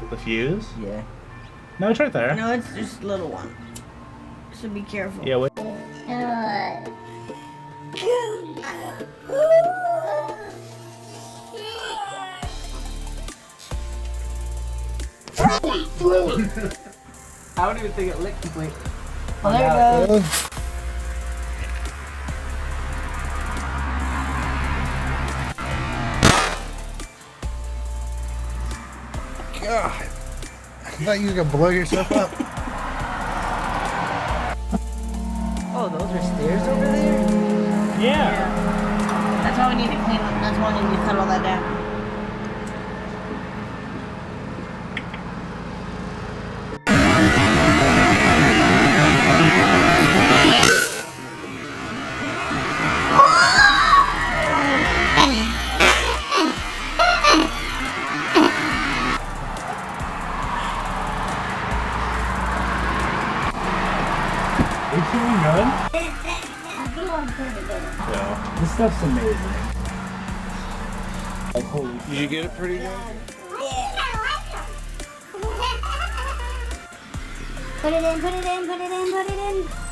The fuse? Yeah. No, it's right there. No, it's just a little one. So be careful. Yeah, wait. Throw it! I don't even think it licked complete. Oh, there it goes. God. You thought you were gonna blow yourself up? Oh, those are stairs over there? Yeah. That's why we need to clean them. That's why we need to cut all that down. Are you feeling good? Yeah. This stuff's amazing. Like, holy Did you get it pretty good? Put it in, put it in, put it in, put it in.